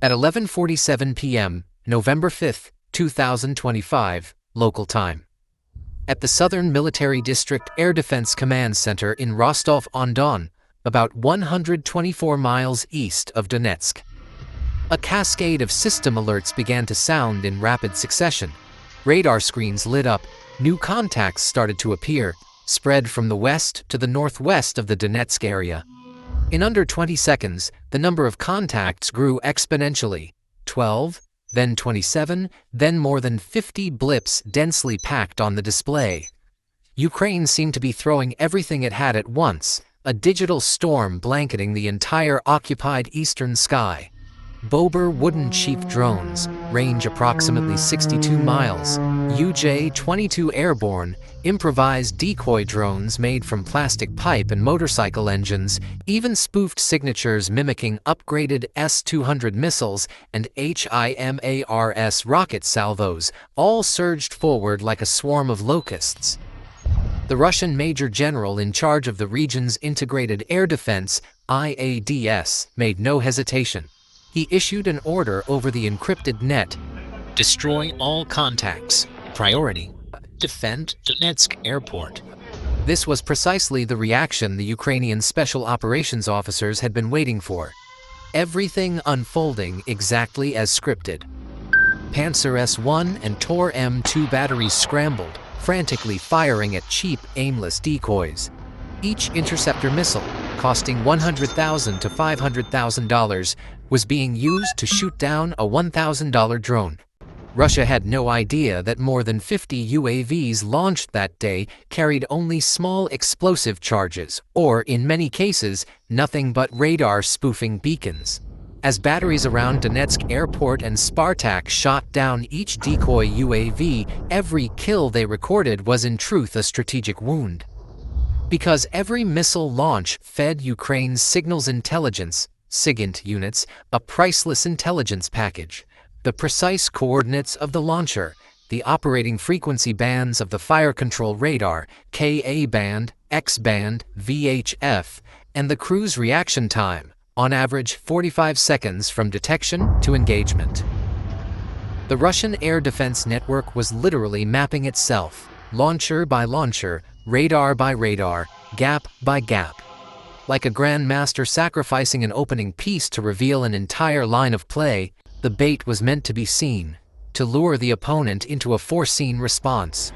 At 11:47 p.m., November 5, 2025, local time. At the Southern Military District Air Defense Command Center in Rostov-on-Don, about 124 miles east of Donetsk. A cascade of system alerts began to sound in rapid succession. Radar screens lit up, new contacts started to appear, spread from the west to the northwest of the Donetsk area. In under 20 seconds, the number of contacts grew exponentially. 12, then 27, then more than 50 blips densely packed on the display. Ukraine seemed to be throwing everything it had at once, a digital storm blanketing the entire occupied eastern sky. Bober wooden cheap drones, range approximately 62 miles, UJ-22 airborne, improvised decoy drones made from plastic pipe and motorcycle engines, even spoofed signatures mimicking upgraded S-200 missiles and HIMARS rocket salvos, all surged forward like a swarm of locusts. The Russian Major General in charge of the region's Integrated Air Defense, IADS, made no hesitation. He issued an order over the encrypted net. Destroy all contacts. Priority. Defend Donetsk airport. This was precisely the reaction the Ukrainian special operations officers had been waiting for. Everything unfolding exactly as scripted. Panzer S-1 and Tor M2 batteries scrambled, frantically firing at cheap, aimless decoys. Each interceptor missile, costing $100,000 to $500,000, was being used to shoot down a $1,000 drone. Russia had no idea that more than 50 UAVs launched that day carried only small explosive charges, or, in many cases, nothing but radar spoofing beacons. As batteries around Donetsk airport and Spartak shot down each decoy UAV, every kill they recorded was in truth a strategic wound. Because every missile launch fed Ukraine's signals intelligence, SIGINT units, a priceless intelligence package. The precise coordinates of the launcher, the operating frequency bands of the fire control radar, Ka band, X band, VHF, and the cruise reaction time, on average 45 seconds from detection to engagement. The Russian air defense network was literally mapping itself, launcher by launcher, radar by radar, gap by gap. Like a grandmaster sacrificing an opening piece to reveal an entire line of play, the bait was meant to be seen, to lure the opponent into a foreseen response.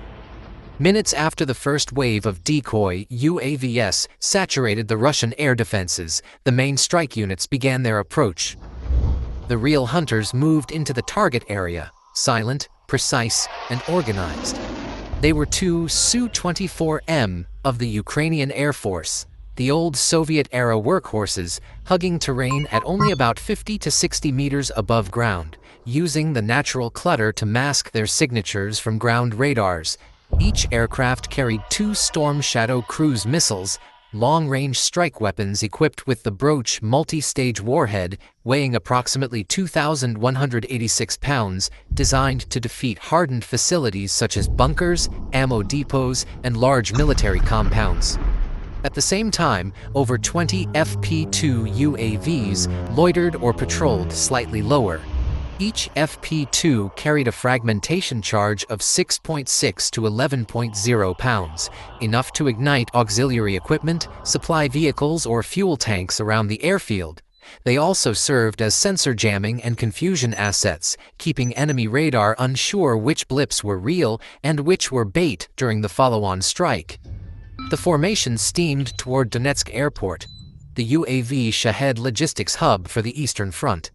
Minutes after the first wave of decoy UAVs saturated the Russian air defenses, the main strike units began their approach. The real hunters moved into the target area, silent, precise, and organized. They were two Su-24M of the Ukrainian Air Force, the old Soviet-era workhorses, hugging terrain at only about 50 to 60 meters above ground, using the natural clutter to mask their signatures from ground radars. Each aircraft carried two Storm Shadow cruise missiles, long-range strike weapons equipped with the Broach multi-stage warhead, weighing approximately 2,186 pounds, designed to defeat hardened facilities such as bunkers, ammo depots, and large military compounds. At the same time, over 20 FP-2 UAVs loitered or patrolled slightly lower. Each FP-2 carried a fragmentation charge of 6.6 to 11.0 pounds, enough to ignite auxiliary equipment, supply vehicles, or fuel tanks around the airfield. They also served as sensor jamming and confusion assets, keeping enemy radar unsure which blips were real and which were bait during the follow-on strike. The formation steamed toward Donetsk airport, the UAV Shahed logistics hub for the Eastern Front.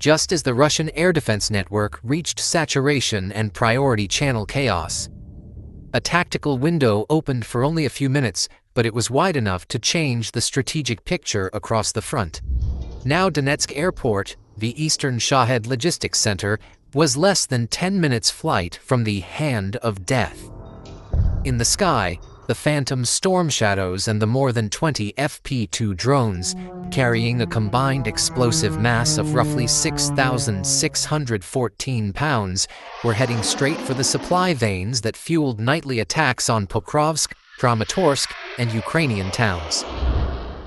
Just as the Russian air defense network reached saturation and priority channel chaos. A tactical window opened for only a few minutes, but it was wide enough to change the strategic picture across the front. Now Donetsk airport, the Eastern Shahed logistics center, was less than 10 minutes flight from the hand of death. In the sky, the Phantom Storm Shadows and the more than 20 FP-2 drones, carrying a combined explosive mass of roughly 6,614 pounds, were heading straight for the supply veins that fueled nightly attacks on Pokrovsk, Kramatorsk, and Ukrainian towns.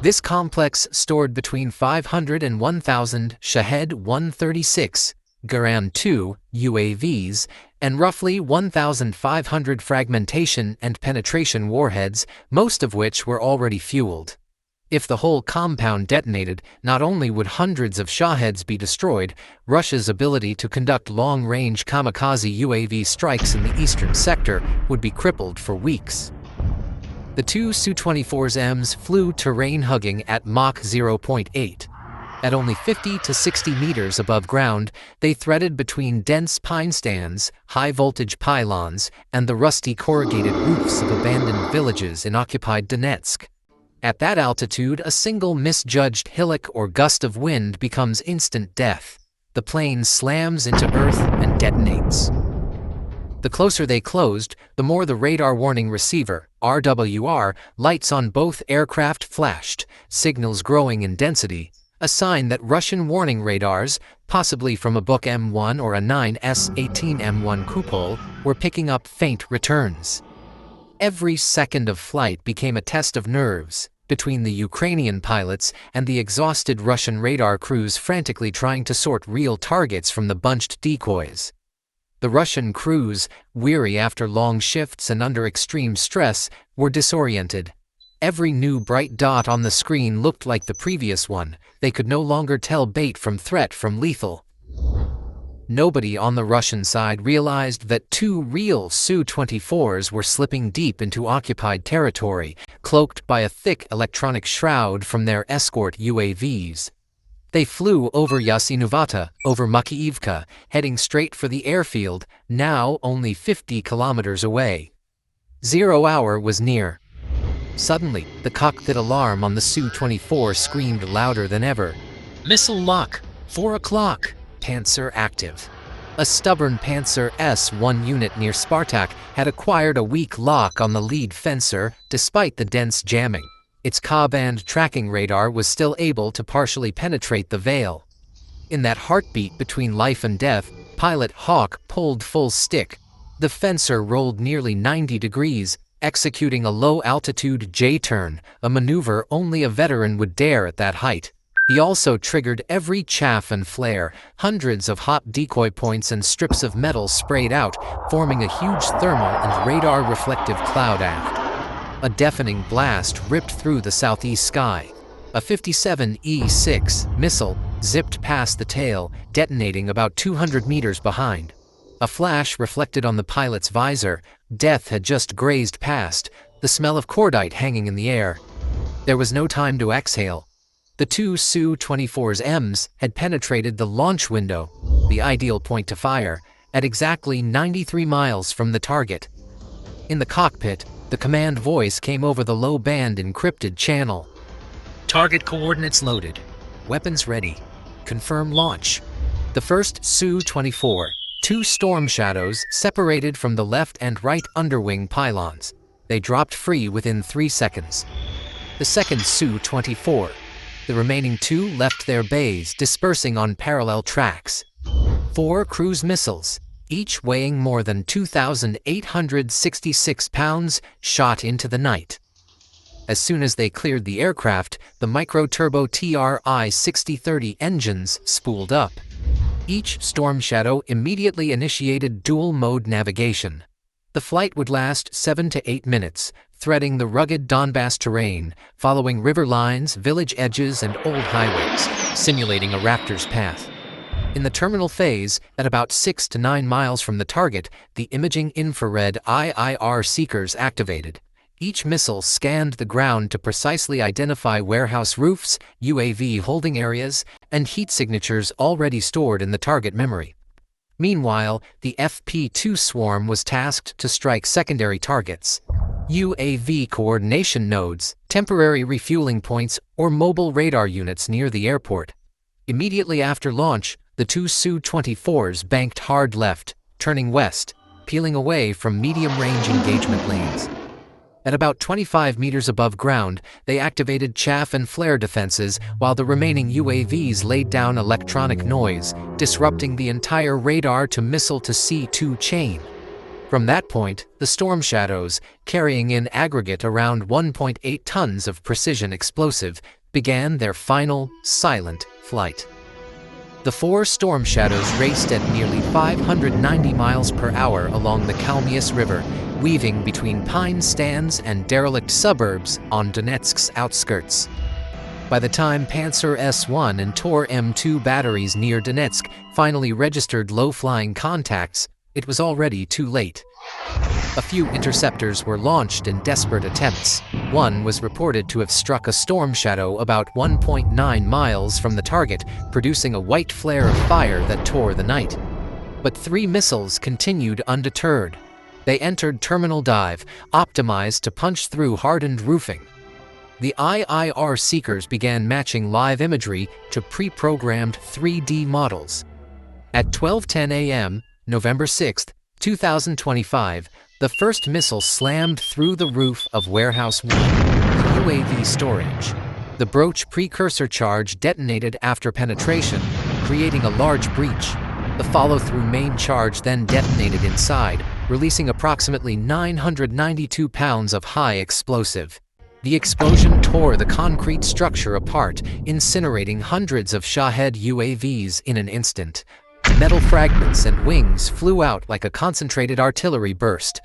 This complex stored between 500 and 1,000 Shahed 136 Garan-2 UAVs and roughly 1,500 fragmentation and penetration warheads, most of which were already fueled. If the whole compound detonated, not only would hundreds of Shaheds be destroyed, Russia's ability to conduct long-range kamikaze UAV strikes in the eastern sector would be crippled for weeks. The two Su-24Ms flew terrain-hugging at Mach 0.8. At only 50 to 60 meters above ground, they threaded between dense pine stands, high-voltage pylons, and the rusty corrugated roofs of abandoned villages in occupied Donetsk. At that altitude, a single misjudged hillock or gust of wind becomes instant death. The plane slams into earth and detonates. The closer they closed, the more the radar warning receiver, RWR, lights on both aircraft flashed, signals growing in density, a sign that Russian warning radars, possibly from a Buk M1 or a 9S-18 M1 Kupol, were picking up faint returns. Every second of flight became a test of nerves between the Ukrainian pilots and the exhausted Russian radar crews frantically trying to sort real targets from the bunched decoys. The Russian crews, weary after long shifts and under extreme stress, were disoriented. Every new bright dot on the screen looked like the previous one. They could no longer tell bait from threat from lethal. Nobody on the Russian side realized that two real Su-24s were slipping deep into occupied territory, cloaked by a thick electronic shroud from their escort UAVs. They flew over Yasinuvata, over Makiivka, heading straight for the airfield, now only 50 kilometers away. 0 hour was near. Suddenly, the cockpit alarm on the Su-24 screamed louder than ever. Missile lock! 4 o'clock! Panzer active. A stubborn Panzer S-1 unit near Spartak had acquired a weak lock on the lead fencer despite the dense jamming. Its Ka-band tracking radar was still able to partially penetrate the veil. In that heartbeat between life and death, pilot Hawk pulled full stick. The fencer rolled nearly 90 degrees, executing a low-altitude J-turn, a maneuver only a veteran would dare at that height. He also triggered every chaff and flare, hundreds of hot decoy points and strips of metal sprayed out, forming a huge thermal and radar-reflective cloud aft. A deafening blast ripped through the southeast sky. A 57E-6 missile zipped past the tail, detonating about 200 meters behind. A flash reflected on the pilot's visor. Death had just grazed past, the smell of cordite hanging in the air. There was no time to exhale. The two Su-24Ms had penetrated the launch window, the ideal point to fire, at exactly 93 miles from the target. In the cockpit, the command voice came over the low-band encrypted channel. Target coordinates loaded. Weapons ready. Confirm launch. The first Su-24, two Storm Shadows separated from the left and right underwing pylons. They dropped free within 3 seconds. The second Su-24. The remaining two left their bays, dispersing on parallel tracks. 4 cruise missiles, each weighing more than 2,866 pounds, shot into the night. As soon as they cleared the aircraft, the micro-turbo TRI-6030 engines spooled up. Each Storm Shadow immediately initiated dual-mode navigation. The flight would last 7 to 8 minutes, threading the rugged Donbass terrain, following river lines, village edges, and old highways, simulating a raptor's path. In the terminal phase, at about 6 to 9 miles from the target, the imaging infrared IIR seekers activated. Each missile scanned the ground to precisely identify warehouse roofs, UAV holding areas, and heat signatures already stored in the target memory. Meanwhile, the FP-2 swarm was tasked to strike secondary targets, UAV coordination nodes, temporary refueling points, or mobile radar units near the airport. Immediately after launch, the two Su-24s banked hard left, turning west, peeling away from medium-range engagement lanes. At about 25 meters above ground, they activated chaff and flare defenses while the remaining UAVs laid down electronic noise, disrupting the entire radar-to-missile-to-C2 chain. From that point, the Storm Shadows, carrying in aggregate around 1.8 tons of precision explosive, began their final, silent flight. The 4 Storm Shadows raced at nearly 590 miles per hour along the Kalmius River, weaving between pine stands and derelict suburbs on Donetsk's outskirts. By the time Panzer S-1 and Tor M2 batteries near Donetsk finally registered low-flying contacts, it was already too late. A few interceptors were launched in desperate attempts. One was reported to have struck a storm shadow about 1.9 miles from the target, producing a white flare of fire that tore the night. But 3 missiles continued undeterred. They entered terminal dive, optimized to punch through hardened roofing. The IIR seekers began matching live imagery to pre-programmed 3D models. At 12:10 a.m., November 6, 2025, the first missile slammed through the roof of Warehouse 1, the UAV storage. The broach precursor charge detonated after penetration, creating a large breach. The follow-through main charge then detonated inside, releasing approximately 992 pounds of high explosive. The explosion tore the concrete structure apart, incinerating hundreds of Shahed UAVs in an instant. Metal fragments and wings flew out like a concentrated artillery burst.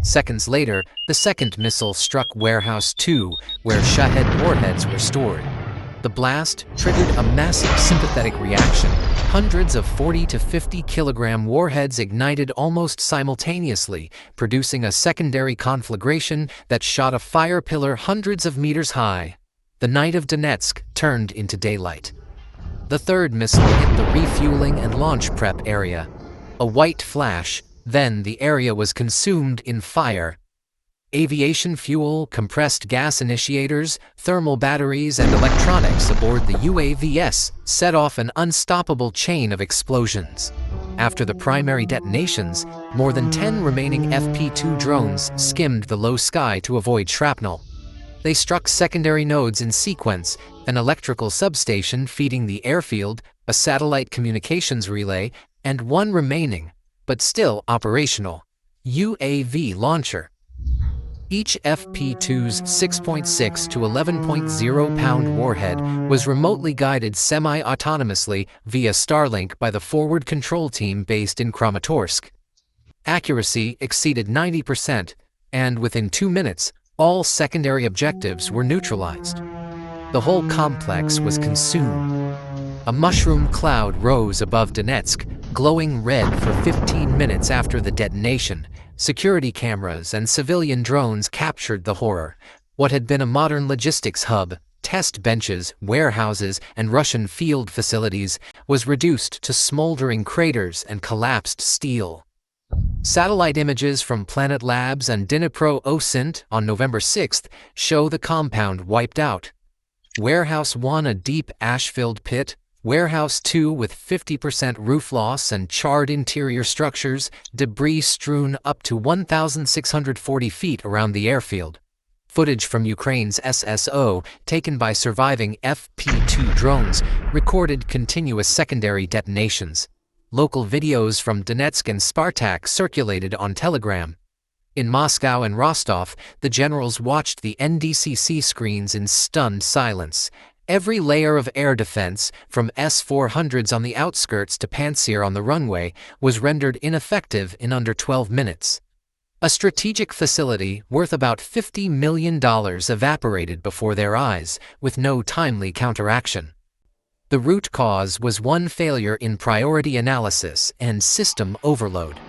Seconds later, the second missile struck Warehouse 2, where Shahed warheads were stored. The blast triggered a massive sympathetic reaction. Hundreds of 40 to 50 kilogram warheads ignited almost simultaneously, producing a secondary conflagration that shot a fire pillar hundreds of meters high. The night of Donetsk turned into daylight. The third missile hit the refueling and launch prep area. A white flash, then the area was consumed in fire. Aviation fuel, compressed gas initiators, thermal batteries, and electronics aboard the UAVs set off an unstoppable chain of explosions. After the primary detonations, more than 10 remaining FP-2 drones skimmed the low sky to avoid shrapnel. They struck secondary nodes in sequence, an electrical substation feeding the airfield, a satellite communications relay, and one remaining, but still operational, UAV launcher. Each FP-2's 6.6 to 11.0 pound warhead was remotely guided semi-autonomously via Starlink by the forward control team based in Kramatorsk. Accuracy exceeded 90%, and within 2 minutes, all secondary objectives were neutralized. The whole complex was consumed. A mushroom cloud rose above Donetsk, glowing red for 15 minutes after the detonation. Security cameras and civilian drones captured the horror. What had been a modern logistics hub, test benches, warehouses, and Russian field facilities was reduced to smoldering craters and collapsed steel. Satellite images from Planet Labs and Dnipro OSINT on November 6th show the compound wiped out. Warehouse 1 a deep ash-filled pit, Warehouse 2 with 50% roof loss and charred interior structures, debris strewn up to 1,640 feet around the airfield. Footage from Ukraine's SSO, taken by surviving FP-2 drones, recorded continuous secondary detonations. Local videos from Donetsk and Spartak circulated on Telegram. In Moscow and Rostov, the generals watched the NDCC screens in stunned silence. Every layer of air defense, from S-400s on the outskirts to Pantsir on the runway, was rendered ineffective in under 12 minutes. A strategic facility worth about $50 million evaporated before their eyes, with no timely counteraction. The root cause was one failure in priority analysis and system overload.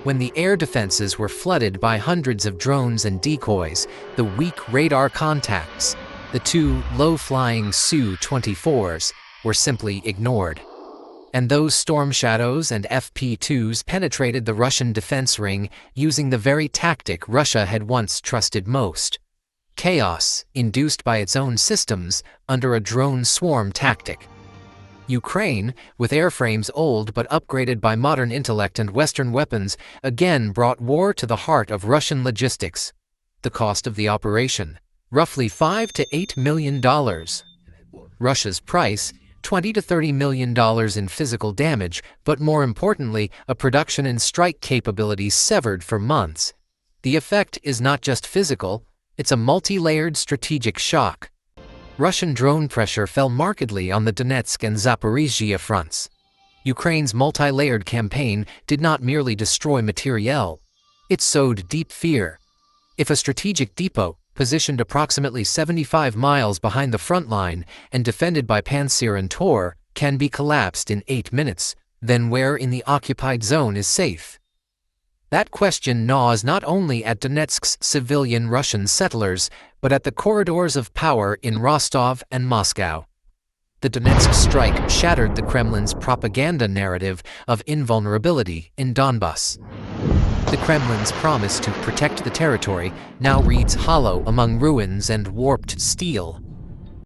When the air defenses were flooded by hundreds of drones and decoys, the weak radar contacts, the 2 low-flying Su-24s, were simply ignored. And those Storm Shadows and FP-2s penetrated the Russian defense ring using the very tactic Russia had once trusted most: chaos, induced by its own systems, under a drone swarm tactic. Ukraine, with airframes old but upgraded by modern intellect and Western weapons, again brought war to the heart of Russian logistics. The cost of the operation: roughly $5 to $8 million. Russia's price: $20 to $30 million in physical damage, but more importantly, a production and strike capability severed for months. The effect is not just physical, it's a multi-layered strategic shock. Russian drone pressure fell markedly on the Donetsk and Zaporizhzhia fronts. Ukraine's multi-layered campaign did not merely destroy materiel, it sowed deep fear. If a strategic depot, positioned approximately 75 miles behind the front line and defended by Pantsir and Tor, can be collapsed in 8 minutes, then where in the occupied zone is safe? That question gnaws not only at Donetsk's civilian Russian settlers, but at the corridors of power in Rostov and Moscow. The Donetsk strike shattered the Kremlin's propaganda narrative of invulnerability in Donbas. The Kremlin's promise to protect the territory now reads hollow among ruins and warped steel.